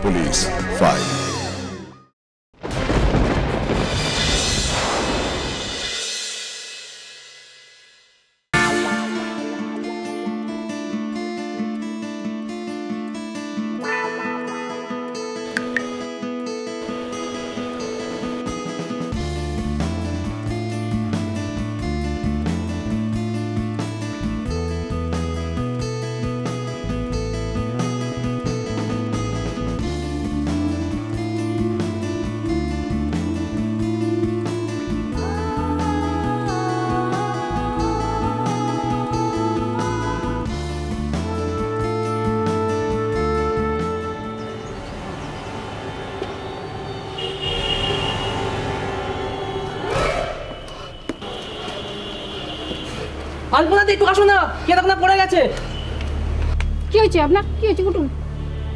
Police file. আলপনা একটু আসো না, কে দেখো না পড়ে গেছে। কি হয়েছে আপনার? কি হয়েছে? উঠুন,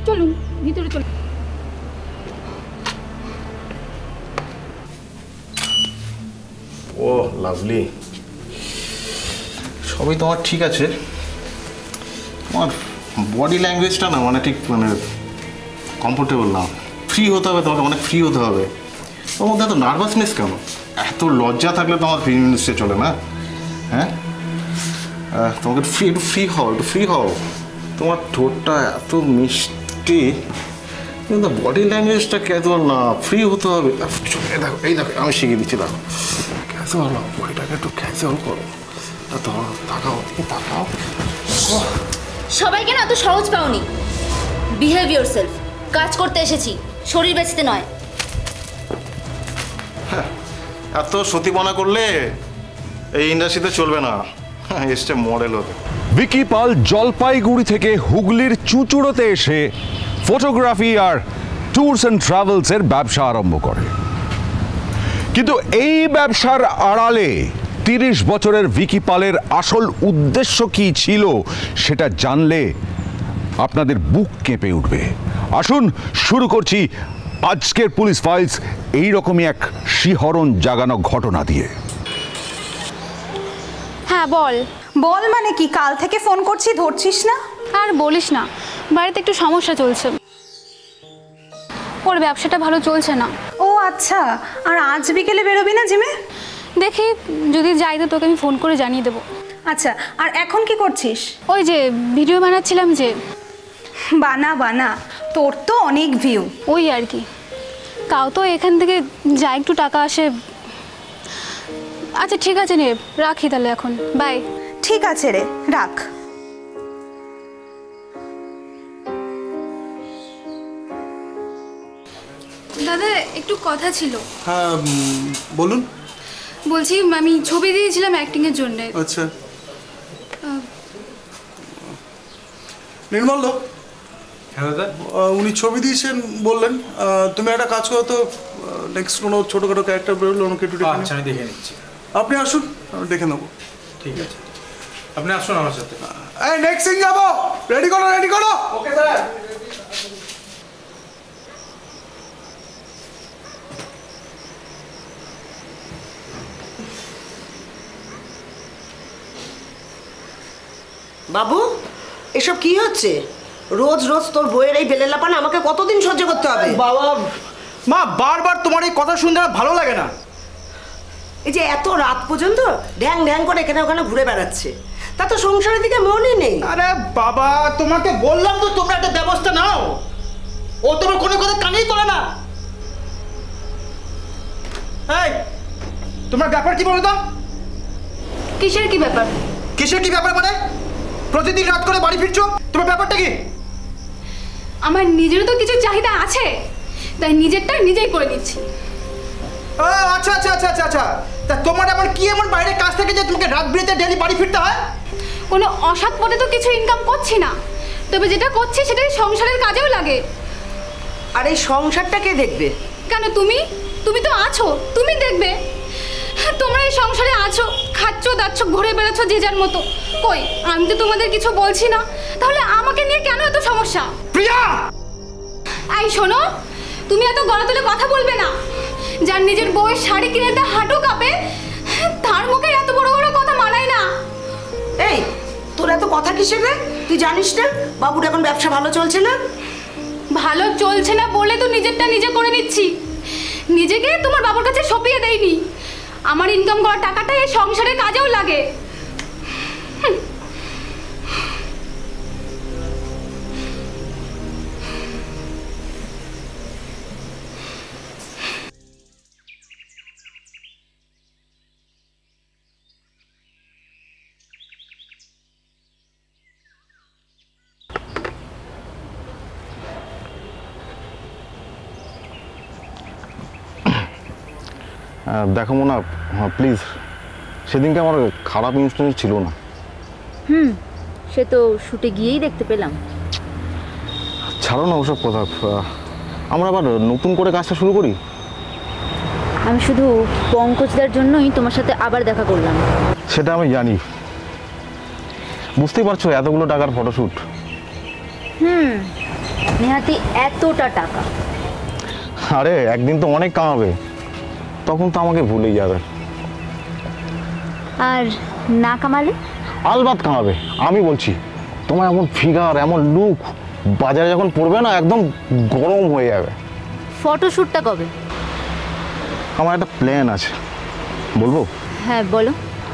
চলুন ভিতরে চলুন। ও লাভলি, সবই তোমার ঠিক আছে, তোমার বডি ল্যাঙ্গুয়েজটা না মানে ঠিক মানে কমফোর্টেবল না। ফ্রি হতে হবে তোমাকে, অনেক ফ্রি হতে হবে। তোমার মধ্যে এত নার্ভাসনেস কেন? এত লজ্জা থাকলে তোমার ফ্রি মিনিস্টে চলে না। হ্যাঁ, তোমাকে একটু ফ্রি হও, একটু ফ্রি হও। তোমার ঠোঁটটা এত মিষ্টি কিন্তু বডি ল্যাঙ্গুয়েজটা ক্যাজুয়াল না, ফ্রি হতে হবে। দেখো এই দেখো আমি শিখিয়ে দিচ্ছি, দেখো ক্যাজুয়াল না, বডিটাকে একটু ক্যাজুয়াল করো। তাকাও তাকাও। সবাইকে না এত সহজ পাওনি। Behave yourself. কাজ করতে এসেছি, শরীর বেচতে নয়। এত সতীপনা করলে এই ইন্ডাস্ট্রিতে চলবে না, এসছে মডেল হতে। ভিকি পাল জলপাইগুড়ি থেকে হুগলির চুঁচুড়োতে এসে ফটোগ্রাফি আর ট্যুরস অ্যান্ড ট্রাভেলসের ব্যবসা আরম্ভ করে। কিন্তু এই ব্যবসার আড়ালে 30 বছরের ভিকি পালের আসল উদ্দেশ্য কি ছিল সেটা জানলে আপনাদের বুক কেঁপে উঠবে। আসুন শুরু করছি আজকের পুলিশ ফাইলস এইরকমই এক শিহরণ জাগানো ঘটনা দিয়ে। হ্যাঁ বল। বল মানে কি? কাল থেকে ফোন করছি, ধরছিস না। আর বলিস না, বাড়িতে একটু সমস্যা চলছে, ওর ব্যবসাটা ভালো চলছে না। ও আচ্ছা, আর আজ বিকেলে বেরোবি না জিমে? দেখি যদি যাই তো তোকে আমি ফোন করে জানিয়ে দেবো। আচ্ছা, আর এখন কি করছিস? ওই যে ভিডিও বানাচ্ছিলাম যে। বানা বানা, তোর তো অনেক ভিউ। ওই আর কি, তাও তো এখান থেকে যা একটু টাকা আসে। আচ্ছা ঠিক আছে নে, রাখি তাহলে এখন, বাই। ঠিক আছে রে, রাখ। দাদা একটু কথা ছিল। হ্যাঁ বলুন। বলছি আমি ছবি দিয়েছিলাম অ্যাক্টিংয়ের জন্য। আচ্ছা, নির্মল দা। হ্যাঁ দাদা। উনি ছবি দিয়েছেন বললেন। তুমি একটা কাজ করো তো, নেক্সট কোনো ছোটোখাটো ক্যারেক্টার বেরোলে ওনাকে একটু ডেকে। আচ্ছা আমি দেখে নিচ্ছি। আপনি আসুন, আমি দেখে নেবো। ঠিক আছে, আপনি আসুন আমার সাথে। এই নেক্সট সিন যাবো, রেডি করো রেডি করো। Okay sir. বাবু, এসব কি হচ্ছে? রোজ রোজ তোর বইয়ের এই বেলেলাপান আমাকে কতদিন সহ্য করতে হবে? বাবা মা, বারবার তোমার এই কথা শুনতে আমার ভালো লাগে না। এই যে এত রাত পর্যন্ত ঢ্যাং ঢ্যাং করে এখানে ওখানে ঘুরে বেড়াচ্ছে, তা তো সংসারের দিকে মনই নেই। আরে বাবা, তোমাকে বললাম তো তোমরা একটা ব্যবস্থা নাও। ও তোমার কোনো কথা কানেই তোলে না। এই তোমার ব্যাপার কি বলো তো? কিসের কি ব্যাপার? কিসের কি ব্যাপার মানে? প্রতিদিন রাত করে বাড়ি ফিরছো, তোমার ব্যাপারটা কি? আমার নিজেরও তো কিছু চাহিদা আছে, তাই নিজেরটা নিজেই করে নিচ্ছি। আচ্ছা আচ্ছা আচ্ছা আচ্ছা আচ্ছা, তা তোমার আবার কি এমন বাইরের কাজ থেকে যে তোমাকে রাত বিরেতে ডেলি বাড়ি ফিরতে হয়? কোনো অসৎ পথে তো কিছু ইনকাম করছি না, তবে যেটা করছি সেটাই সংসারের কাজেও লাগে। আর এই সংসারটা কে দেখবে? কেন তুমি? তুমি তো আছো, তুমি দেখবে। তোমরা এই সংসারে আছো, খাচ্ছ দাচ্ছ, ঘুরে বেড়াচ্ছ যে যার মতো। কই, আমি তো তোমাদের কিছু বলছি না, তাহলে আমাকে নিয়ে কেন এত সমস্যা? প্রিয়া! এই শোনো, তুমি এত গলা তুলে কথা বলবে না। যার নিজের বউয়ের শাড়ি কিনে তা হাঁটু কাঁপে, তার মুখে এত বড় বড় কথা মানায় না। এই তোর এত কথা কিসের রে? তুই জানিস না বাবুর এখন ব্যবসা ভালো চলছে না? ভালো চলছে না বলে তো নিজেরটা নিজে করে নিচ্ছি। নিজেকে তোমার বাবার কাছে সঁপিয়ে দেয়নি। আমার ইনকাম করা টাকাটা এই সংসারের কাজেও লাগে। দেখো মোনা, প্লিজ, সেদিনকে আমার খারাপ ইনস্ট্যান্স ছিল না। সে তো শুটে গিয়েই দেখতে পেলাম। ছাড়ো না ওসব কথা, আমরা আবার নতুন করে কাজটা শুরু করি। আমি শুধু পঙ্কজদার জন্যই তোমার সাথে আবার দেখা করলাম। সেটা আমি জানি, বুঝতেই পারছো এতগুলো টাকার ফটোশ্যুট। নেহাতি এতটা টাকা? আরে একদিন তো অনেক কামাবে, তখন তো আমাকে ভুলেই যাবে। আর না কামালে? আলবাত কামাবে, আমি বলছি। তোমার এমন ফিগার, এমন লুক বাজারে যখন পড়বে না, একদম গরম হয়ে যাবে। ফটোশ্যুটটা কবে? আমার একটা প্ল্যান আছে, বলবো? হ্যাঁ বলো।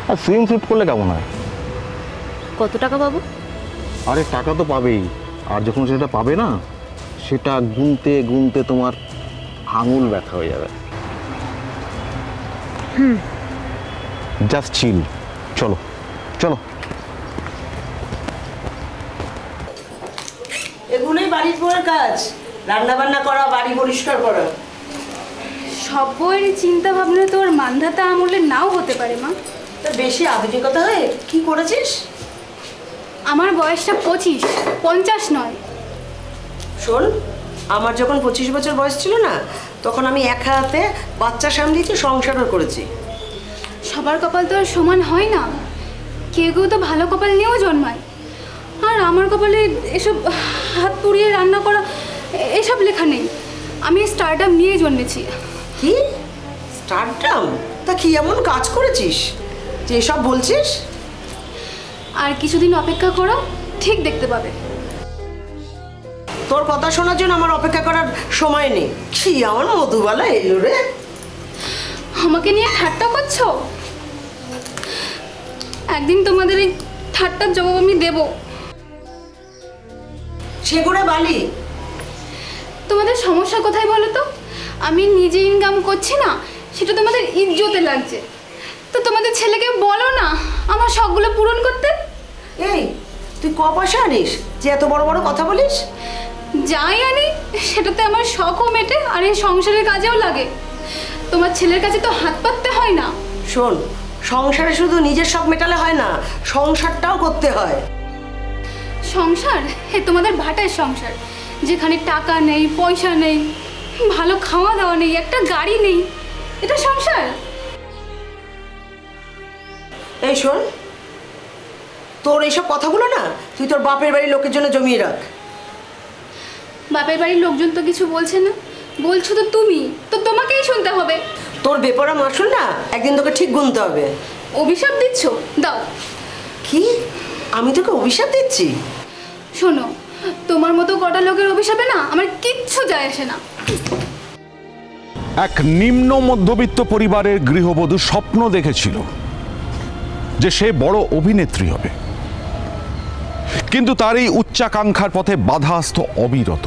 আর সুইম শ্যুট করলে কেমন হয়? কত টাকা পাবো? আরে টাকা তো পাবেই, আর যখন সেটা পাবে না, সেটা গুনতে গুনতে তোমার আঙুল ব্যথা হয়ে যাবে। Just chill. চলো চলো। এগুলোই বাড়ির পর কাজ, রান্না বান্না করা, বাড়ি পরিষ্কার করা। সব বইয়ের চিন্তা ভাবনা তো ওর মান্ধাতা আমলের নাও হতে পারে মা। তা বেশি আধুনিকতা হয়ে কি করেছিস? আমার বয়সটা 25, 50 নয়। শোন, আমার যখন 25 বছর বয়স ছিল না, তখন আমি এক হাতে বাচ্চা সামলিয়েছি, সংসারও করেছি। সবার কপাল তো আর সমান হয় না, কেউ কেউ তো ভালো কপাল নিয়েও জন্মায়। আর আমার কপালে এসব হাত পুড়িয়ে রান্না করা এসব লেখা নেই। আমি স্টারডাম নিয়ে জন্মেছি। কি স্টারডাম? তা কি এমন কাজ করেছিস যে এসব বলছিস? আর কিছুদিন অপেক্ষা করো, ঠিক দেখতে পাবে। তোর কথা শোনার জন্য আমার অপেক্ষা করার সময় নেই। কি আমার মধুবালা এলো রে! আমাকে নিয়ে ঠাট্টা করছো? একদিন তোমাদের এই ঠাট্টার জবাব আমি দেব। সেগুড়ে বালি। তোমাদের সমস্যা কোথায় বলো তো? আমি নিজে ইনকাম করছি না, সেটা তোমাদের ইজ্জতে লাগছে। তো তোমাদের ছেলেকে বলো না আমার শখগুলো পূরণ করতে। এই তুই ক পয়সা আনিস যে এত বড় বড় কথা বলিস? যাই আনি সেটাতে আমার শখও মেটে, আর এই সংসারের কাজেও লাগে। তোমার ছেলের কাছে তো হাত পাততে হয় না। শোন, সংসারে শুধু নিজের শখ মেটালে হয় না, সংসারটাও করতে হয়। সংসার? হে তোমাদের ভাটার সংসার, যেখানে টাকা নেই, পয়সা নেই, ভালো খাওয়া দাওয়া নেই, একটা গাড়ি নেই। এটা সংসার? এই শোন, তোর এইসব কথাগুলো না তুই তোর বাপের বাড়ির লোকের জন্য জমিয়ে রাখ। বাপের বাড়ির লোকজন তো কিছু বলছে না, বলছো তো তুমি, তো তোমাকেই শুনতে হবে। তোর বেপরা মাসুল না একদিন তোকে ঠিক গুনতে হবে। অভিশাপ দিচ্ছ? দাও। কি? আমি তোকে অভিশাপ দিচ্ছি? শোনো, তোমার মতো কটা লোকের অভিশাপে না আমার কিচ্ছু যায় আসে না। এক নিম্ন মধ্যবিত্ত পরিবারের গৃহবধূ স্বপ্ন দেখেছিল যে সে বড় অভিনেত্রী হবে, কিন্তু তার এই উচ্চাকাঙ্ক্ষার পথে বাধা আসত অবিরত।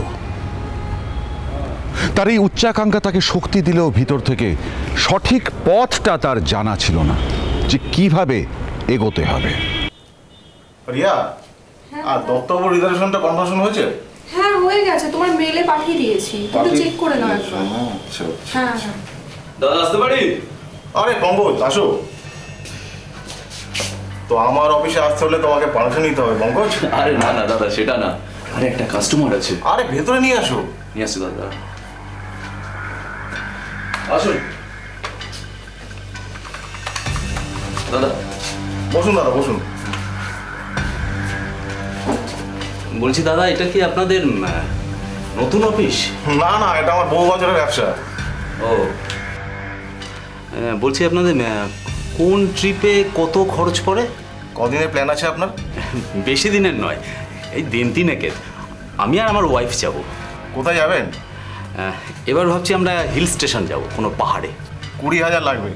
তার এই উচ্চাকাঙ্ক্ষা তাকে শক্তি দিলেও ভিতর থেকে সঠিক পথটা তার জানা ছিল না যে কিভাবে এগোতে হবে। রিয়া, আর দত্তবাবু রিজার্ভেশনটা কনফার্মেশন হয়েছে? হ্যাঁ হয়ে গেছে, তোমার মেলে পাঠিয়ে দিয়েছি, একটু চেক করে নাও একবার। হ্যাঁ হ্যাঁ। দাদা আসতে পারি? আরে পঙ্কজ, আসো। তো আমার অফিসে আসতে হলে তোমাকে পারমিশন নিতে হবে পঙ্কজ। আরে না না দাদা, সেটা না, আরে একটা কাস্টমার আছে। আরে ভেতরে নিয়ে আসো। নিয়ে আসো দাদা, আসুন। দাদা বসুন, দাদা বসুন। বলছি দাদা, এটা কি আপনাদের নতুন অফিস? না না, এটা আমার বহু বছরের ব্যবসা। ও, বলছি আপনাদের কোন ট্রিপে কত খরচ পড়ে? কদিনের প্ল্যান আছে আপনার? বেশি দিনের নয়, এই দিন তিনেকের। আমি আর আমার ওয়াইফ যাব। কোথায় যাবেন? এবার ভাবছি আমরা হিল স্টেশন যাব, কোনো পাহাড়ে। 20,000 লাগবে।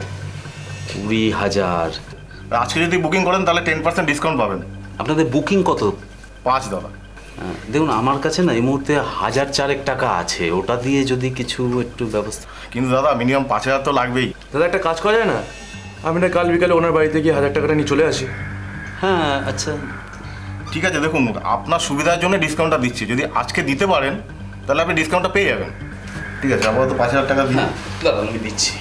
20,000? আজকে যদি বুকিং করেন তাহলে 10% ডিসকাউন্ট পাবেন। আপনাদের বুকিং কত? 5 দাদা। দেখুন আমার কাছে না এই মুহূর্তে 1,004 টাকা আছে, ওটা দিয়ে যদি কিছু একটু ব্যবস্থা। কিন্তু দাদা মিনিমাম 5,000 তো লাগবেই। দাদা একটা কাজ করা যায় না, আমি না কাল বিকালে ওনার বাড়িতে গিয়ে 1,000 টাকাটা নিয়ে চলে আসি। হ্যাঁ আচ্ছা ঠিক আছে, দেখুন আপনার সুবিধার জন্য ডিসকাউন্টটা দিচ্ছি, যদি আজকে দিতে পারেন তাহলে আপনি ডিসকাউন্টটা পেয়ে যাবেন। ঠিক আছে, আপাতত 5,000 টাকা দিন। দাদা আমি দিচ্ছি,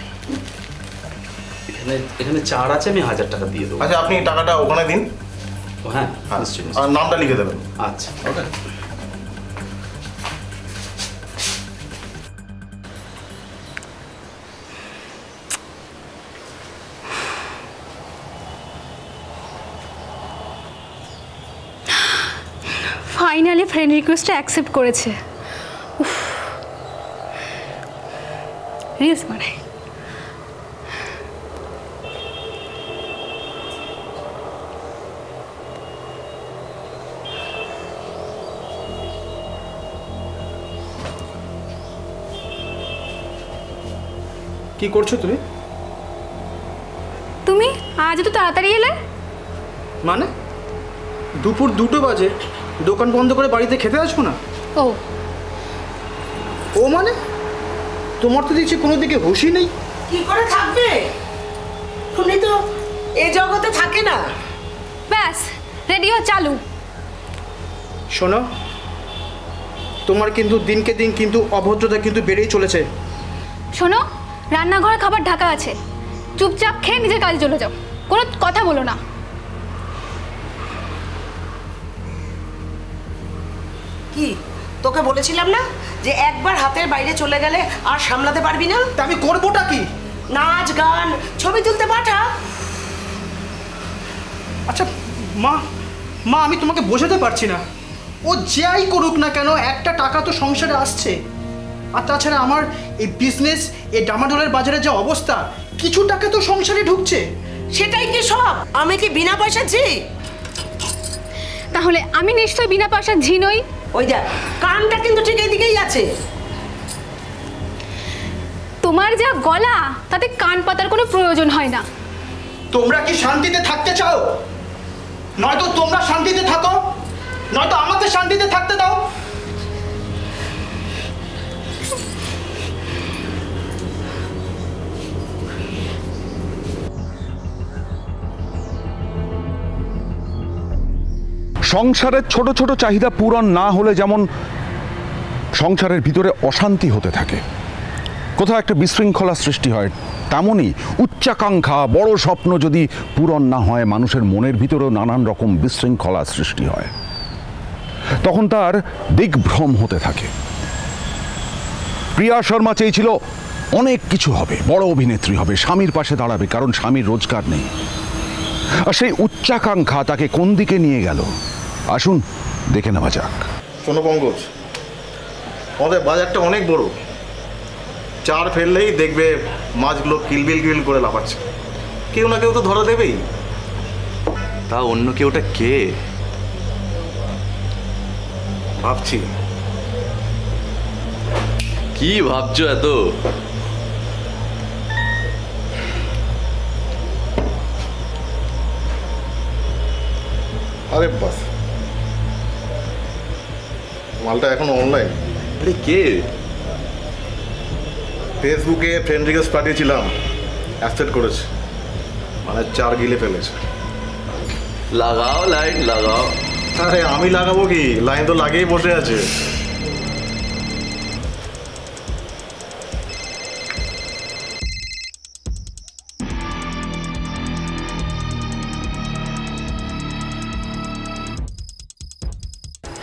এখানে 4 আছে, আমি 1,000 টাকা দিয়ে দেবো। আচ্ছা আপনি টাকাটা ওখানে দিন। হ্যাঁ আর নামটা লিখে দেবেন। আচ্ছা ওকে। ফাইনালি ফ্রেন্ড রিকোয়েস্টটা অ্যাকসেপ্ট করেছে। রিলস বানাই। কি করছো তুমি? তুমি আজ তো তাড়াতাড়ি এলে? মানে দুপুর 2টো বাজে, দোকান বন্ধ করে বাড়িতে খেতে আসবো না? ও ও মানে তোমার তো দেখছি কোনো দিকে হুঁশই নেই। কি করে থাকবে, উনি তো এই জগতে থাকে না। ব্যাস রেডিও চালু। শোনো, তোমার কিন্তু দিনকে দিন কিন্তু অভদ্রতা কিন্তু বেড়েই চলেছে। শোনো, রান্নাঘরে খাবার ঢাকা আছে, চুপচাপ খেয়ে নিজের কাজে চলে যাও, কোনো কথা বলো না। কি তোকে বলেছিলাম না যে একবার হাতের বাইরে চলে গেলে আর সামলাতে পারবি না? তা আমি করবোটা কি? নাচ গান ছবি তুলতে পাঠা। আচ্ছা মা, মা আমি তোমাকে বোঝাতে পারছি না, ও যাই করুক না কেন একটা টাকা তো সংসারে আসছে। আর তাছাড়া আমার এই বিজনেস, এই ডামাডোলের বাজারে যে অবস্থা, কিছু টাকা তো সংসারে ঢুকছে। সেটাই কি সব? আমি কি বিনা পয়সা ঝি? তাহলে আমি নিশ্চয়ই বিনা পয়সা ঝি নই। ওই দেখ কানটা কিন্তু ঠিক এইদিকেই আছে। তোমার যা গলা তাতে কান পাতার কোনো প্রয়োজন হয় না। তোমরা কি শান্তিতে থাকতে চাও? নয়তো তোমরা শান্তিতে থাকো, নয়তো আমাকে শান্তিতে থাকতে দাও। সংসারের ছোট ছোট চাহিদা পূরণ না হলে যেমন সংসারের ভিতরে অশান্তি হতে থাকে, কোথাও একটা বিশৃঙ্খলা সৃষ্টি হয়, তেমনই উচ্চাকাঙ্ক্ষা বড় স্বপ্ন যদি পূরণ না হয় মানুষের মনের ভিতরেও নানান রকম বিশৃঙ্খলা সৃষ্টি হয়, তখন তার দিগ্ভ্রম হতে থাকে। প্রিয়া শর্মা চেয়েছিল অনেক কিছু হবে, বড় অভিনেত্রী হবে, স্বামীর পাশে দাঁড়াবে, কারণ স্বামীর রোজগার নেই। আর সেই উচ্চাকাঙ্ক্ষা তাকে কোন দিকে নিয়ে গেল আসুন দেখে নেওয়া যাক। শোনো পঙ্কজ, আমাদের বাজারটা অনেক বড়, 4 ফেললেই দেখবে মাছগুলো কিলবিল কিলবিল করে লাফাচ্ছে, কেউ না কেউ তো ধরা দেবেই। তা অন্য কেউটা কে? ভাবছি। কি ভাবছো এত? আরে বাস, মালটা এখন অনলাইন। আরে কে? ফেসবুকে ফ্রেন্ড রিকোয়েস্ট পাঠিয়েছিলাম, অ্যাকসেপ্ট করেছে, মানে 4 গিলে ফেলেছে। লাগাও লাইন লাগাও। আরে আমি লাগাবো কি, লাইন তো লাগিয়েই বসে আছে।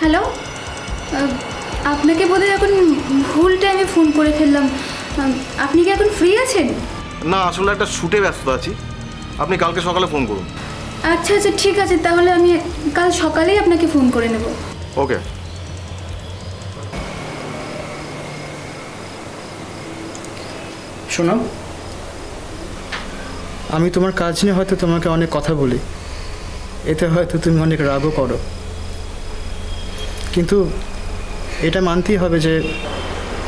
হ্যালো, আপনাকে বোধহয় এখন ভুল টাইমে ফোন করে ফেললাম। আপনি কি এখন ফ্রি আছেন? না, আসলে একটা শুটে ব্যস্ত আছি, আপনি কালকে সকালে ফোন করুন। আচ্ছা আচ্ছা ঠিক আছে, তাহলে আমি কাল সকালেই আপনাকে ফোন করে নেব। ওকে। শোনো, আমি তোমার কাজ নিয়ে হয়তো তোমাকে অনেক কথা বলি, এতে হয়তো তুমি অনেক রাগও করো, কিন্তু এটা মানতেই হবে যে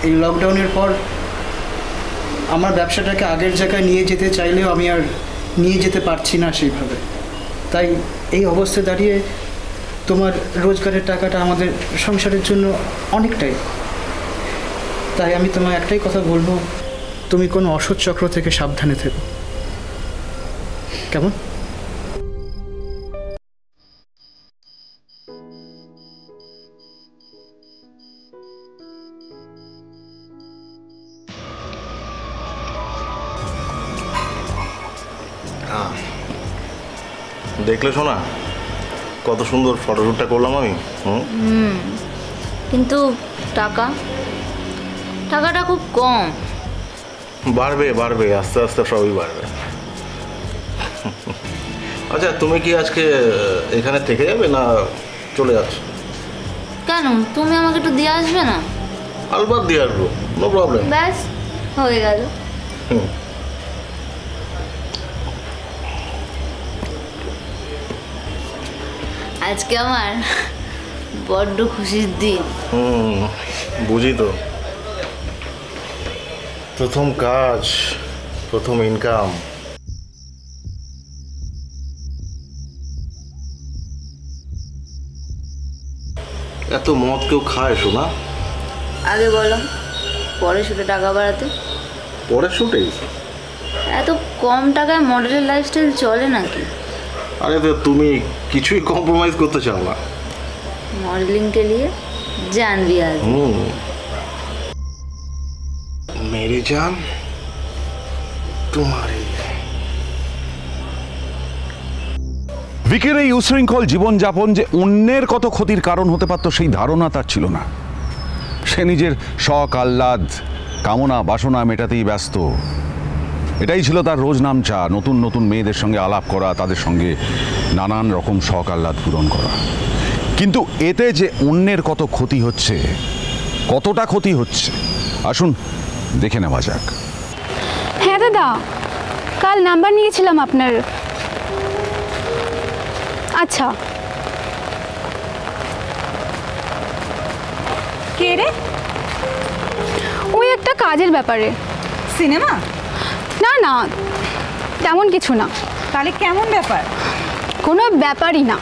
এই লকডাউনের পর আমার ব্যবসাটাকে আগের জায়গায় নিয়ে যেতে চাইলেও আমি আর নিয়ে যেতে পারছি না সেইভাবে। তাই এই অবস্থায় দাঁড়িয়ে তোমার রোজগারের টাকাটা আমাদের সংসারের জন্য অনেকটাই। তাই আমি তোমায় একটাই কথা বলবো, তুমি কোনো অসৎ চক্র থেকে সাবধানে থেকো, কেমন? দেখলে শোনা কত সুন্দর ফটোশ্যুটটা করলাম আমি। কিন্তু টাকাটা খুব কম। বাড়বে বাড়বে, আস্তে আস্তে সবই বাড়বে। আচ্ছা, তুমি কি আজকে এখানে থেকে যাবে না চলে যাচ্ছ? কেন, তুমি আমাকে একটু দিয়ে আসবে না? আলবাত দিয়ে আসবো, নো প্রবলেম। ব্যাস হয়ে গেল। আজকে আমার বড্ড খুশির দিন। বুঝি তো, প্রথম কাজ, প্রথম ইনকাম। এত মদ কেউ খায় শোনা? আগে বলো, পরে শুটে টাকা বাড়াতে। পরে শুটেই এত কম টাকায় মডেলের লাইফস্টাইল চলে নাকি? আরে তো তুমি কিছুই কম্প্রোমাইজ করতে চাও না। मॉडलिंग के लिए जान भी आ गई। मेरी जान तुम्हारे लिए। ভিকির এই উশৃঙ্খল জীবনযাপন যে অন্যের কত ক্ষতির কারণ হতে পারত সেই ধারণা তার ছিল না। সে নিজের শখ আহ্লাদ কামনা বাসনা মেটাতেই ব্যস্ত। এটাই ছিল তার রোজ নামচা, নতুন নতুন মেয়েদের সঙ্গে আলাপ করা, তাদের সঙ্গে নানান রকম শখ আহ্লাদ পূরণ করা। কিন্তু এতে যে অন্যের কত ক্ষতি হচ্ছে, কতটা ক্ষতি হচ্ছে, আসুন দেখে নেওয়া যাক। হ্যাঁ দাদা, কাল নাম্বার নিয়েছিলাম আপনার। আচ্ছা, কে রে? ওই একটা কাজের ব্যাপারে। সিনেমা? না না, তেমন কিছু না। তাহলে কেমন ব্যাপার? কোনো ব্যাপারই না,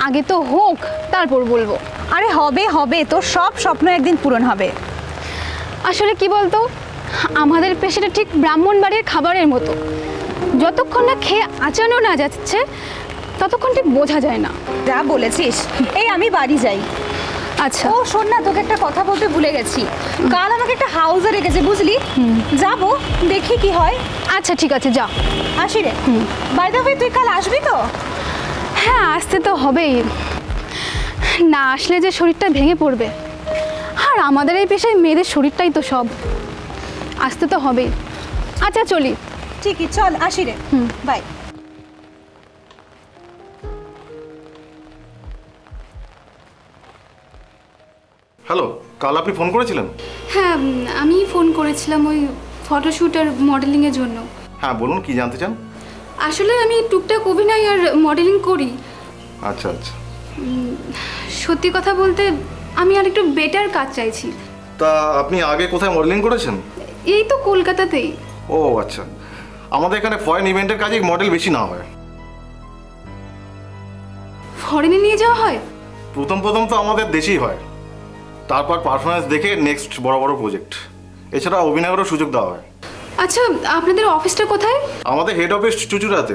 আগে তো হোক তারপর বলবো। আরে হবে হবে, তোর সব স্বপ্ন একদিন পূরণ হবে। আসলে কি বলতো, আমাদের পেশাটা ঠিক ব্রাহ্মণ বাড়ির খাবারের মতো, যতক্ষণ না খেয়ে আঁচানো না যাচ্ছে ততক্ষণ ঠিক বোঝা যায় না। যা বলেছিস। এই আমি বাড়ি যাই। আচ্ছা। ও শোন না, তোকে একটা কথা বলতে ভুলে গেছি। কাল আমাকে একটা হাউসে রেখেছে, বুঝলি? যাবো, দেখি কি হয়। আচ্ছা ঠিক আছে, যা। আসি রে। বাই দ্য ওয়ে, তুই কাল আসবি তো? হ্যাঁ, আসতে তো হবেই, না আসলে যে শরীরটা ভেঙে পড়বে। আর আমাদের এই পেশায় মেয়েদের শরীরটাই তো সব, আসতে তো হবেই। আচ্ছা চলি। ঠিকই, চল আসি রে। বাই। হ্যালো, কাল আপনি ফোন করেছিলেন? হ্যাঁ, আমি ফোন করেছিলাম ওই ফটোশ্যুট আর মডেলিংয়ের জন্য। হ্যাঁ বলুন, কি জানতে চান? আসলে আমি টুকটাক অভিনয় আর মডেলিং করি। আচ্ছা আচ্ছা। সত্যি কথা বলতে আমি আর একটু বেটার কাজ চাইছি। তা আপনি আগে কোথায় মডেলিং করেছেন? এই তো কলকাতাতেই। ও আচ্ছা, আমাদের এখানে ফরেন ইভেন্টের কাজে মডেল বেশি না হয়। ফরেনে নিয়ে যাওয়া হয়? প্রথম তো আমাদের দেশেই হয়, তারপর পারফরমেন্স দেখে নেক্সট বড় বড় প্রজেক্ট। এছাড়া অভিনয়েরও সুযোগ দেওয়া হয়। আচ্ছা, আপনাদের অফিসটা কোথায়? আমাদের হেড অফিস চুচুড়াতে।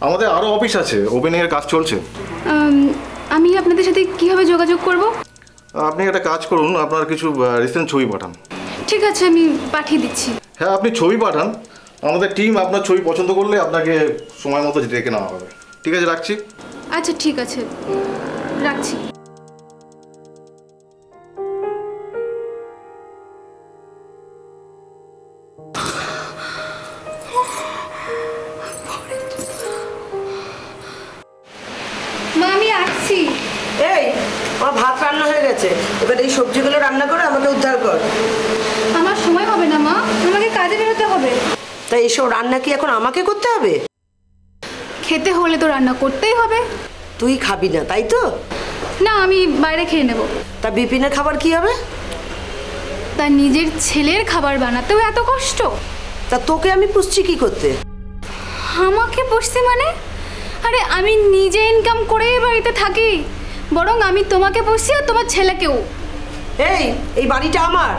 আমাদের আরও অফিস আছে, অভিনয়ের কাজ চলছে। আমি আপনাদের সাথে কিভাবে যোগাযোগ করব? আপনি একটা কাজ করুন, আপনার কিছু রিসেন্ট ছবি পাঠান। ঠিক আছে, আমি পাঠিয়ে দিচ্ছি। হ্যাঁ, আপনি ছবি পাঠান, আমাদের টিম আপনার ছবি পছন্দ করলে আপনাকে সময় মতো ডেকে নেওয়া হবে। ঠিক আছে, রাখছি। আচ্ছা ঠিক আছে, রাখছি। মা, আমি আসছি। এই, আমার ভাত রান্না হয়ে গেছে, এবার এই সবজিগুলো রান্না করে আমাকে উদ্ধার কর। আমার সময় হবে না মা, আমাকে কাজে বেরোতে হবে। তাই এসব রান্না কি এখন আমাকে করতে হবে? খেতে হলে তো রান্না করতেই হবে। তুই খাবি না, তাই তো? না আমি বাইরে খেয়ে নেব। তা বিপিনের খাবার কি হবে? তা নিজের ছেলের খাবার বানাতেও এত কষ্ট? তা তোকে আমি পুষছি কি করতে? আমাকে পুষতে মানে? আরে আমি নিজে ইনকাম করেই বাড়িতে থাকি, বরং আমি তোমাকে পুষছি আর তোমার ছেলেকেও। এই বাড়িটা আমার।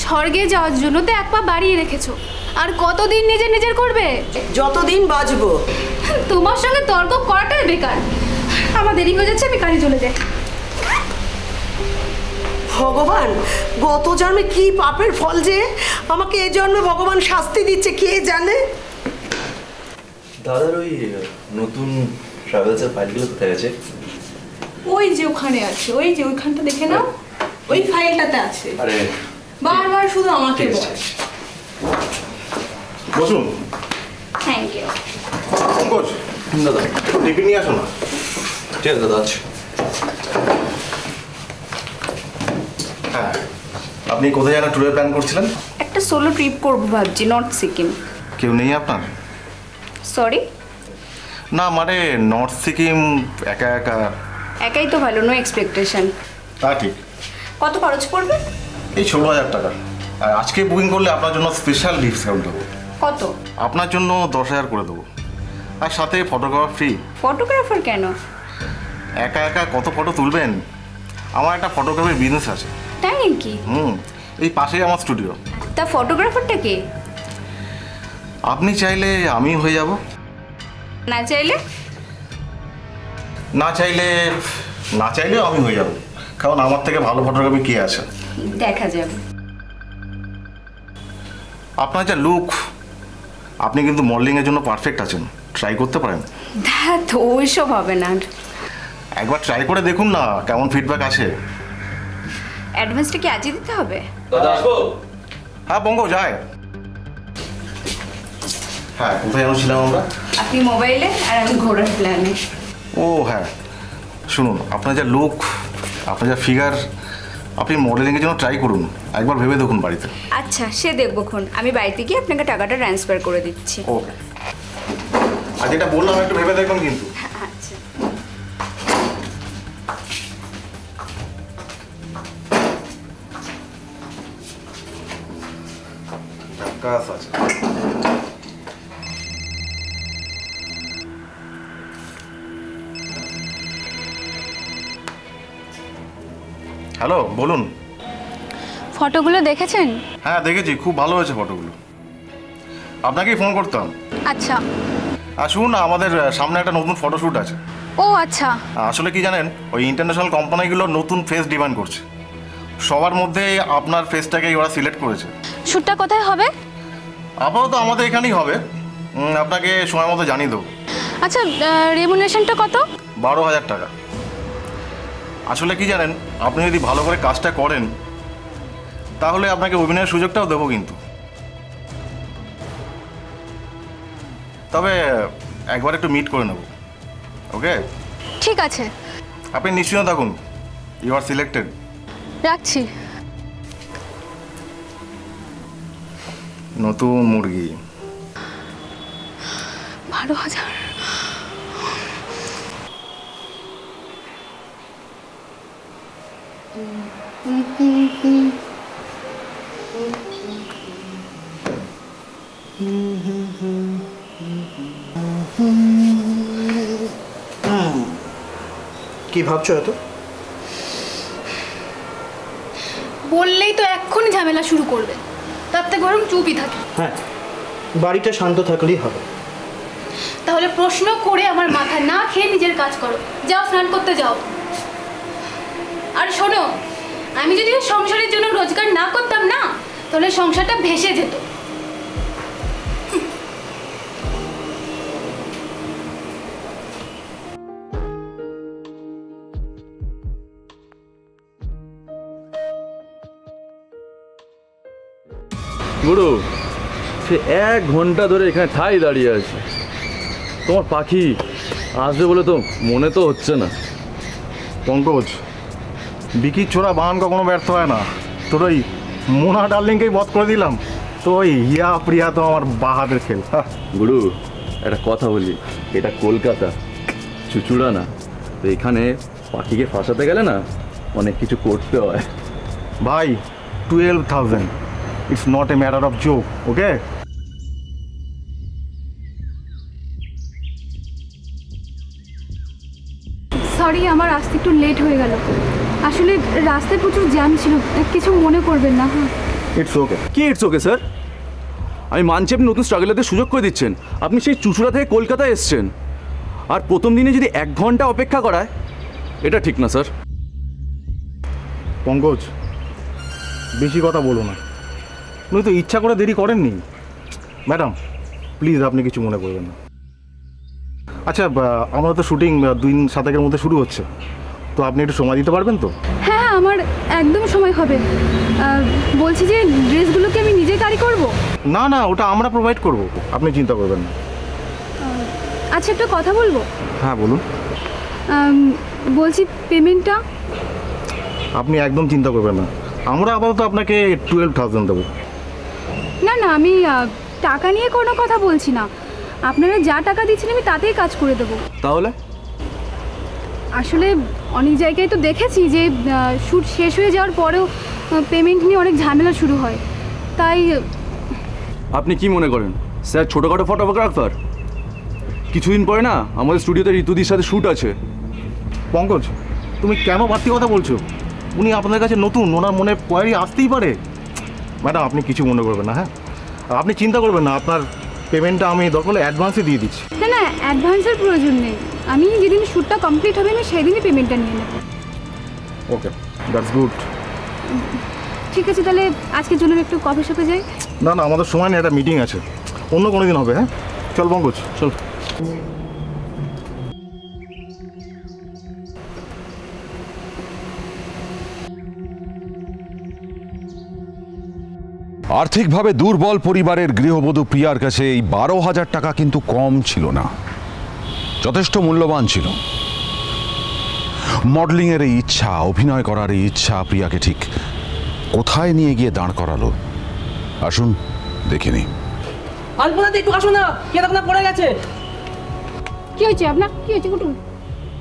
স্বর্গে যাওয়ার জন্য তো এক পা বাড়িয়ে রেখেছো, আর কতদিন নিজের করবে? যতদিন বাঁচবো। তোমার সঙ্গে তর্ক করাটাই বেকার। আমার দেরি হয়ে যাচ্ছে, আমি কাজে চলে যাই। ভগবান, গত জন্মে কি পাপের ফল যে আমাকে এই জন্মে ভগবান শাস্তি দিচ্ছে কে জানে। দাদার ওই নতুন ট্রাভেলসের ফাইলগুলো কোথায় আছে? ওই যে ওখানে আছে, ওই যে ওইখানটা দেখে নাও, ওই ফাইলটাতে আছে। আরে বারবার শুধু আমাকে বল। বসুন। Thank you. পঙ্কজ, দাদা টিফিন নিয়ে আসো না। ঠিক আছে দাদা, আছে। হ্যাঁ, আপনি কোথায় যেন ট্যুরের প্ল্যান করছিলেন? একটা সোলো ট্রিপ করবো ভাবছি, নর্থ সিকিম। কেউ নেই আপনার? সরি? না মানে নর্থ সিকিম একা একা। একাই তো ভালো, নো এক্সপেকটেশন। তা ঠিক। কত খরচ পড়বে? এই 16,000 টাকা। আর আজকে বুকিং করলে আপনার জন্য স্পেশাল ডিসকাউন্ট দেবো। কত? আপনার জন্য 10,000 করে দেবো, আর সাথে ফটোগ্রাফার ফ্রি। ফটোগ্রাফার কেন? একা একা কত ফটো তুলবেন? আমার একটা ফটোগ্রাফির বিজনেস আছে। তাই নাকি? এই পাশেই আমার স্টুডিও। তা ফটোগ্রাফারটা কে? আপনি চাইলে আমি হয়ে যাব। না চাইলে? না চাইলেও আমি হয়ে যাব, কারণ আমার থেকে ভালো ফটোগ্রাফি কে আছে? দেখা যাবে। আপনার যা লুক, আপনি কিন্তু মডেলিংয়ের জন্য পারফেক্ট আছেন। ট্রাই করতে পারেন। তো ওইসব হবে না। একবার ট্রাই করে দেখুন না কেমন ফিডব্যাক আসে। অ্যাডভান্সটা কি আজই দিতে হবে? দাদা আসবো? হ্যাঁ বঙ্গ যায়। হ্যাঁ, কোথায় ছিলাম আমরা? আপনি মোবাইলে আর আমি ঘোরার প্ল্যানে। ও হ্যাঁ, শুনুন, আপনার যা লুক, আপনার যা ফিগার, আপনি মডেলিংয়ের জন্য ট্রাই করুন, একবার ভেবে দেখুন বাড়িতে। আচ্ছা, সে দেখবোক্ষণ। আমি বাড়িতে গিয়ে আপনাকে টাকাটা ট্রান্সফার করে দিচ্ছি। ওকে। আর যেটা বললাম একটু ভেবে দেখুন কিন্তু। আচ্ছা। কাজ আছে। হ্যালো, বলুন। ফটোগুলো দেখেছেন? হ্যাঁ দেখেছি, খুব ভালো হয়েছে ফটোগুলো। আপনাকেই ফোন করতাম। আচ্ছা। আর শুনুন না, আমাদের সামনে একটা নতুন ফটোশ্যুট আছে। ও আচ্ছা। আসলে কি জানেন, ওই ইন্টারন্যাশনাল কোম্পানিগুলো নতুন ফেস ডিমান্ড করছে। সবার মধ্যে আপনার ফেসটাকেই ওরা সিলেক্ট করেছে। শ্যুটটা কোথায় হবে? আপাতত আমাদের এখানেই হবে। আপনাকে সময় মতো জানিয়ে দেবো। আচ্ছা, রেমুনারেশনটা কত? 12,000 টাকা। আসলে কি জানেন, আপনি যদি ভালো করে কাজটা করেন তাহলে আপনাকে অভিনয়ের সুযোগটাও দেবো কিন্তু। তবে একবার একটু মিট করে নেব। ওকে? ঠিক আছে। আপনি নিশ্চিন্ত থাকুন, ইউ আর সিলেক্টেড। রাখছি। নতুন মুরগি। 12,000। কি ভাবছো এত? বললেই তো এক্ষুনি ঝামেলা শুরু করবে, তার থেকে বরং চুপই থাকে। হ্যাঁ, বাড়িটা শান্ত থাকলেই হবে। তাহলে প্রশ্ন করে আমার মাথা না খেয়ে নিজের কাজ করো। যাও, স্নান করতে যাও। আর শোনো, আমি যদি সংসারের জন্য রোজগার না করতাম না, তাহলে সংসারটা ভেসে যেত। গুরু, সে 1 ঘন্টা ধরে এখানে ঠাই দাঁড়িয়ে আছে। তোমার পাখি আসবে বলে তো মনে তো হচ্ছে না। পঙ্কজ, বিকির ছোড়া বাহন কখনো ব্যর্থ হয় না। তোর ওই মোনা ডার্লিংকেই বধ করে দিলাম, তো ওই হিয়া প্রিয়া তো আমার বাহাদের খেল। গুরু, একটা কথা বলি, এটা কলকাতা, চুচুড়া না। তো এখানে পাখিকে ফাঁসাতে গেলে না অনেক কিছু করতে হয়। ভাই 12,000, it's not a matter of joke, okay? Sorry, আমার আসতে একটু লেট হয়ে গেল। আসলে রাস্তায় প্রচুর জ্যাম ছিল, কিছু মনে করবেন না। হ্যাঁ, ইটস ওকে। কি ইটস ওকে স্যার? আমি মানছি আপনি নতুন স্ট্রাগলারদের সুযোগ করে দিচ্ছেন। আপনি সেই চুঁচুড়া থেকে কলকাতায় এসছেন, আর প্রথম দিনে যদি 1 ঘন্টা অপেক্ষা করায়, এটা ঠিক না স্যার। পঙ্কজ, বেশি কথা বলো না, উনি তো ইচ্ছা করে দেরি করেননি। ম্যাডাম প্লিজ আপনি কিছু মনে করবেন না। আচ্ছা, আমরা তো শুটিং 2-7 মধ্যে শুরু হচ্ছে, তো আপনি একটু সময় দিতে পারবেন তো? হ্যাঁ, আমার একদম সময় হবে। বলছি যে ড্রেসগুলো কি আমি নিজে ক্যারি করব? না না, ওটা আমরা প্রোভাইড করব, আপনি চিন্তা করবেন না। আচ্ছা, একটা কথা বলবো? হ্যাঁ বলুন। বলছি পেমেন্টটা? আপনি একদম চিন্তা করবেন না, আমরা আপাতত আপনাকে 12,000 দেবো। না না, আমি টাকা নিয়ে কোনো কথা বলছি না। আপনারা যা টাকা দিচ্ছেন আমি তাতেই কাজ করে দেবো। তাহলে আসলে অনেক জায়গায় তো দেখেছি যে শ্যুট শেষ হয়ে যাওয়ার পরেও পেমেন্ট নিয়ে অনেক ঝামেলা শুরু হয়, তাই। আপনি কি মনে করেন স্যার ছোটোখাটো ফটোগ্রাফার? কিছুদিন পরে না আমাদের স্টুডিওতে ঋতুদির সাথে শ্যুট আছে। পঙ্কজ, তুমি কেন বাড়তি কথা বলছো? উনি আপনাদের কাছে নতুন, ওনার মনে কোয়ারি আসতেই পারে। ম্যাডাম আপনি কিছু মনে করবেন না, হ্যাঁ? আপনি চিন্তা করবেন না, আপনার পেমেন্টটা আমি দরকার হলে অ্যাডভান্সে দিয়ে দিচ্ছি। না না, অ্যাডভান্সের প্রয়োজন নেই। আমি যেদিন শ্যুটটা কমপ্লিট হবে আমি সেদিনই পেমেন্টটা নিয়ে নেব। ওকে, দ্যাটস গুড। ঠিক আছে, তাহলে আজকের জন্য একটু কফি শপে যাই। না না, আমাদের সময় নেই, একটা মিটিং আছে, অন্য কোনো দিন হবে। হ্যাঁ চল পঙ্কজ, চল। আর্থিকভাবে দুর্বল পরিবারের গৃহবধূ প্রিয়ার কাছে এই 12,000 টাকা কিন্তু কম ছিল না, যথেষ্ট মূল্যবান ছিল। মডেলিংয়ের এই ইচ্ছা, অভিনয় করার এই ইচ্ছা প্রিয়াকে ঠিক কোথায় নিয়ে গিয়ে দাঁড় করালো, আসুন দেখে নি। আলপনাতে একটু আসুন না, কে তখন পড়ে গেছে। কি হয়েছে আপনার? কি হয়েছে? কুটুম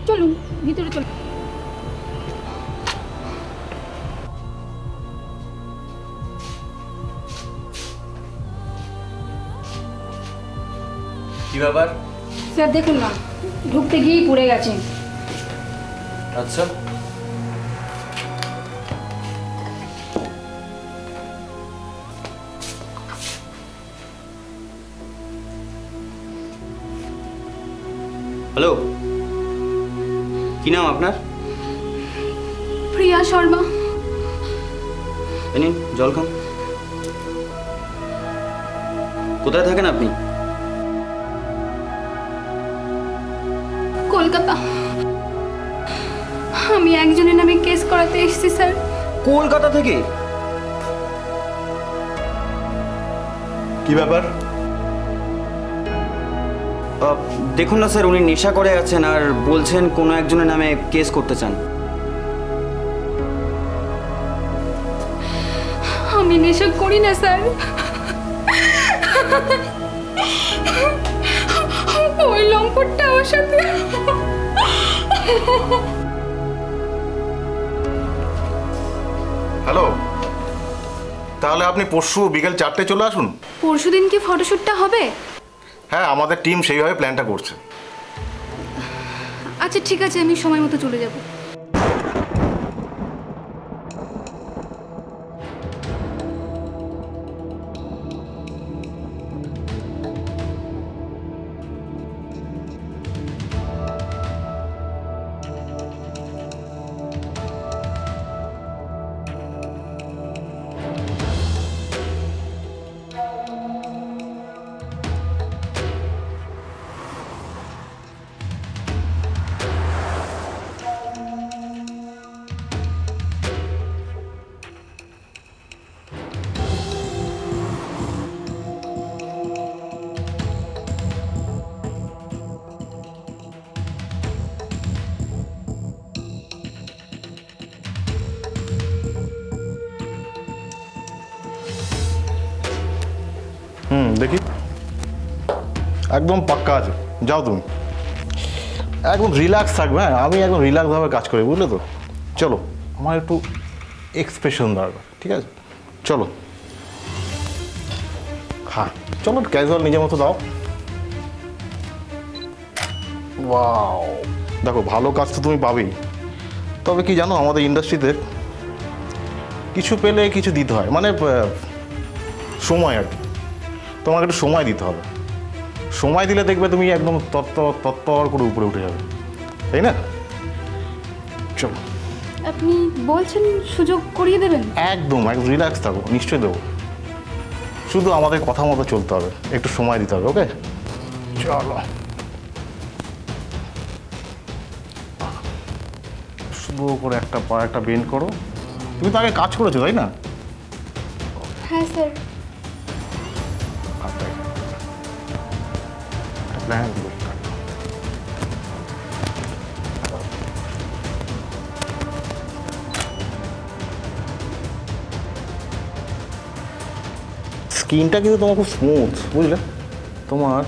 চলুন ভিতরে চলুন। কি ব্যাপার স্যার? দেখুন না, ঢুকতে গিয়েই পড়ে গেছে। আচ্ছা, হ্যালো, কি নাম আপনার? প্রিয়া শর্মা। নিন জল খান। কোথায় থাকেন আপনি? কলকাতা। আমি একজনের নামে কেস করাতে এসেছি স্যার। কলকাতা থেকে? কি ব্যাপার? দেখুন না স্যার, উনি নেশা করে আছেন আর বলছেন কোনো একজনের নামে কেস করতে চান। আমি নেশা করি না স্যার, ওই লম্পটটা আমার সাথে। হ্যালো, তাহলে আপনি পরশু বিকেল 4টায় চলে আসুন। পরশু দিন কি ফটোশ্যুটটা হবে? হ্যাঁ, আমাদের টিম সেইভাবে প্ল্যানটা করছে। আচ্ছা ঠিক আছে, আমি সময় মতো চলে যাব। দেখি একদম পাক্কা আছে, যাও তুমি। একদম রিল্যাক্স থাকবে। হ্যাঁ, আমি একদম রিল্যাক্সভাবে কাজ করি, বুঝলে তো? চলো, আমার একটু এক্সপ্রেশন দরকার, ঠিক আছে? চলো, হ্যাঁ চলো, ক্যাজুয়াল নিজের মতো দাও। ওয়াও, দেখো ভালো কাজ তো তুমি পাবেই, তবে কি জানো, আমাদের ইন্ডাস্ট্রিতে কিছু পেলে কিছু দিতে হয়, মানে সময় আর কি। তোমাকে একটু সময় দিতে হবে। সময় দিলে দেখবে তুমি একদম তত্ত্বর করে উপরে উঠে যাবে, তাই না? চলো। আপনি বলছেন সুযোগ করিয়ে দেবেন? একদম একদম রিল্যাক্স থাকো, নিশ্চয়ই দেবো। শুধু আমাদের কথা মতো চলতে হবে, একটু সময় দিতে হবে। ওকে, চলো। শুধু করে একটা পা একটা বেন্ড করো। তুমি তো আগে কাজ করেছো, তাই না? হ্যাঁ স্যার। প্ল্যান স্কিনটা কিন্তু তোমার খুব স্মুথ, বুঝলে? তোমার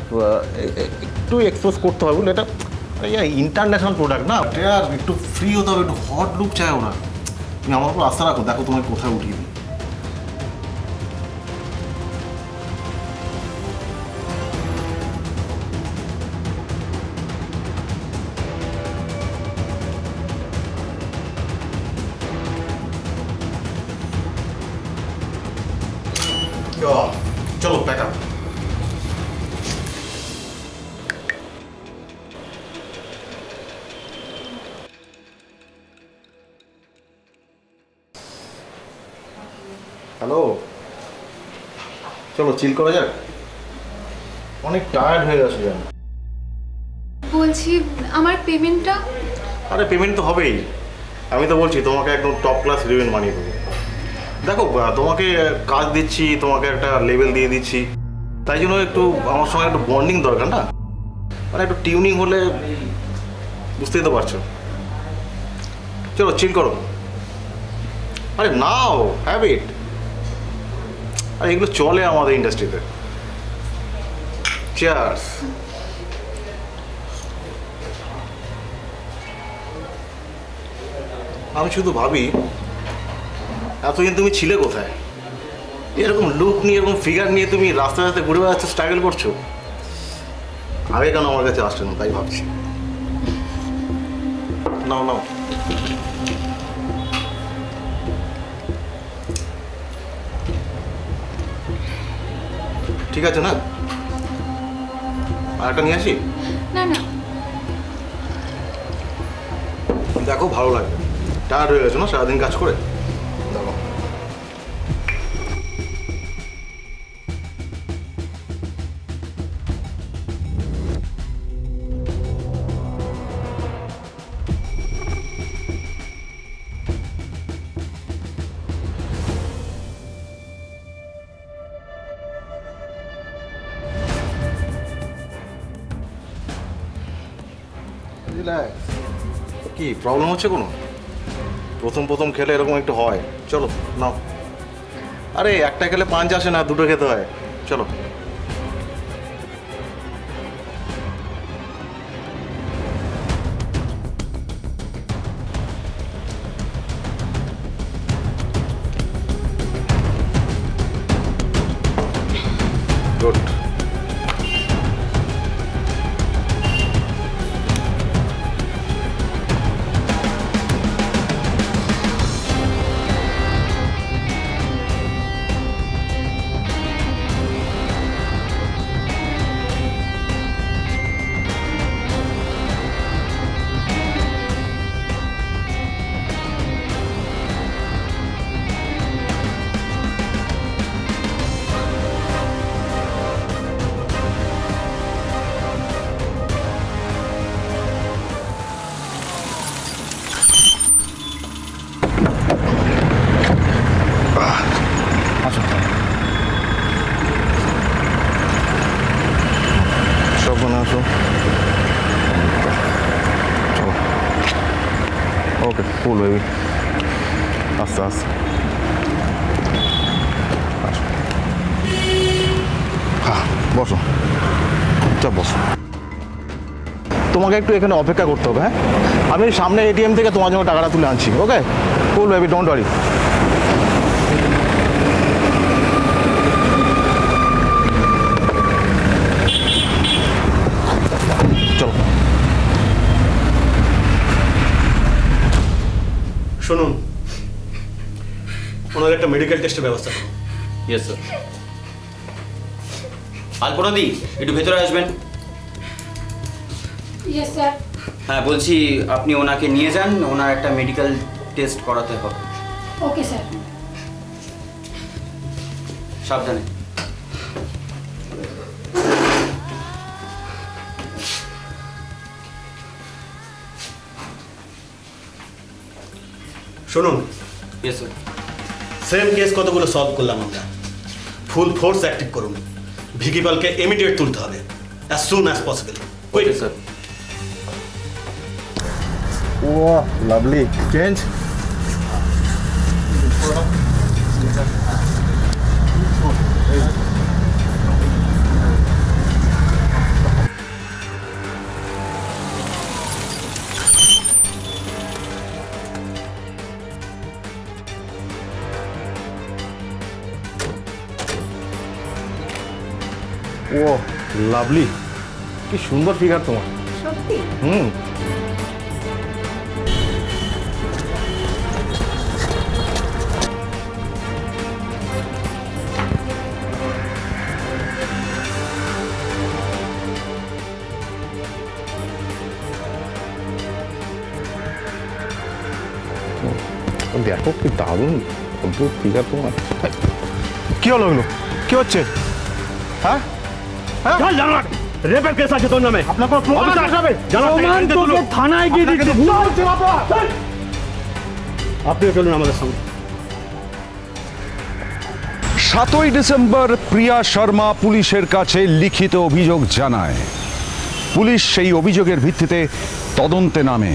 একটু এক্সপোজ করতে হবে, বুঝলে? এটা ইন্টারন্যাশনাল প্রোডাক্ট না, আর একটু ফ্রি হতে হবে, একটু হট লুক চাই ওরা। তুমি আমার উপর আস্থা রাখো, দেখো তোমাকে কোথায় উঠিয়ে দিই। চলো প্যাক আপ। হ্যালো, চলো চিল করা যাক। অনেক টায়ার্ড হয়ে গেছে জানো। বলছি আমার পেমেন্টটা? আরে পেমেন্ট তো হবেই, আমি তো বলছি তোমাকে একদম টপ ক্লাস হিরোইন বানিয়ে দেবো। দেখো তোমাকে কাজ দিচ্ছি, তোমাকে একটা লেভেল দিয়ে দিচ্ছি, তাই জন্য একটু আমার সঙ্গে একটু বন্ডিং দরকার না, মানে একটু টিউনিং হলে, বুঝতেই তো পারছো। চলো চিল করো। আরে নাও, হ্যাবিট। আর এগুলো চলে আমাদের ইন্ডাস্ট্রিতে। চিয়ার্স। আমি শুধু ভাবি এতদিন তুমি ছিলে কোথায়? এরকম লুক নিয়ে, এরকম ফিগার নিয়ে তুমি রাস্তায় রাস্তায় ঘুরে বেড়াচ্ছ, স্ট্রাগল করছো। আগে কেন আমার কাছে আসছে না, তাই ভাবছি। নাও নাও। ঠিক আছে না? আর একটা নিয়ে আসি? না না, দেখো ভালো লাগবে। টায়ার্ড হয়ে গেছো না সারাদিন কাজ করে? দেখো কি প্রবলেম হচ্ছে কোনো? প্রথম প্রথম খেলে এরকম একটু হয়। চলো নাও। আরে একটা খেলে 5 আসে না, 2টো খেতে হয়। চলো। গুড। ওকে ফুল বেবি, আস্তে আস্তে। হ্যাঁ বসো, চপ বসো। তোমাকে একটু এখানে অপেক্ষা করতে হবে। হ্যাঁ, আমি সামনে এটিএম থেকে তোমার জন্য টাকাটা তুলে আনছি। ওকে, কুল বেবি, ডোন্ট ওয়ারি। চলো। শুনুন, ওনার একটা মেডিকেল টেস্টের ব্যবস্থা করুন। Yes sir. আলপনাদি একটু ভেতরে আসবেন। Yes sir. হ্যাঁ, বলছি আপনি ওনাকে নিয়ে যান, ওনার একটা মেডিকেল টেস্ট করাতে হবে। Okay sir. সাবধানে। শুনুন, ইয়েস স্যার। সেম কেস কতগুলো সলভ করলাম আমরা। ফুল ফোর্স অ্যাক্টিভ করুন। ভিকি পালকে ইমিডিয়েট তুলতে হবে, as soon as possible. Okay sir. Oh lovely change. Oh lovely, কি সুন্দর ফিগার তোমার। সত্যি? দেখো কি দারুণ অদ্ভুত ফিগার তোমার। কি হলো এগুলো? কি হচ্ছে? হ্যাঁ, রেপের কেস আছে তোর নামে। আপনার কোনো প্রমাণ দেখাবে? থানায় গিয়ে দিচ্ছি। আপনিও চলুন আমাদের সঙ্গে। 7ই ডিসেম্বর প্রিয়া শর্মা পুলিশের কাছে লিখিত অভিযোগ জানায়। পুলিশ সেই অভিযোগের ভিত্তিতে তদন্তে নামে।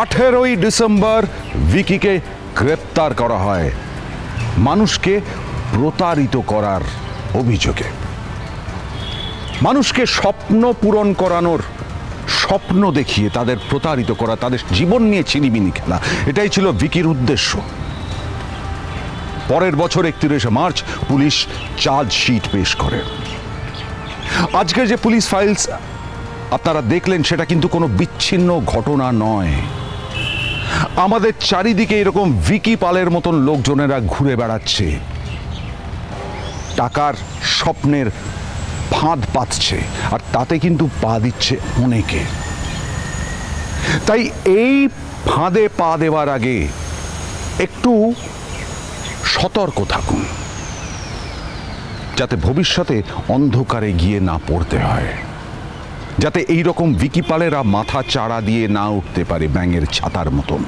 18ই ডিসেম্বর ভিকিকে গ্রেপ্তার করা হয় মানুষকে প্রতারিত করার অভিযোগে। মানুষকে স্বপ্ন পূরণ করানোর স্বপ্ন দেখিয়ে তাদের প্রতারিত করা, তাদের জীবন নিয়ে ছিনিমিনি খেলা, এটাই ছিল ভিকির উদ্দেশ্য। পরের বছর 31শে মার্চ পুলিশ চার্জশিট পেশ করে। আজকের যে পুলিশ ফাইলস আপনারা দেখলেন সেটা কিন্তু কোনো বিচ্ছিন্ন ঘটনা নয়। আমাদের চারিদিকে এরকম ভিকি পালের মতন লোকজনেরা ঘুরে বেড়াচ্ছে, টাকার স্বপ্নের ফাঁদ পাতছে, আর তাতে কিন্তু পা দিচ্ছে অনেকে। তাই এই ফাঁদে পা দেওয়ার আগে একটু সতর্ক থাকুন, যাতে ভবিষ্যতে অন্ধকারে গিয়ে না পড়তে হয়, যাতে এই রকম ভিকিপালেরা মাথা চাড়া দিয়ে না উঠতে পারে ব্যাঙের ছাতার মতন।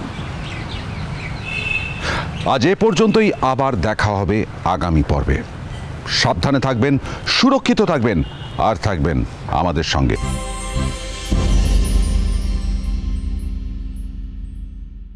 আজ এ পর্যন্তই, আবার দেখা হবে আগামী পর্বে। সাবধানে থাকবেন, সুরক্ষিত থাকবেন, আর থাকবেন আমাদের সঙ্গে।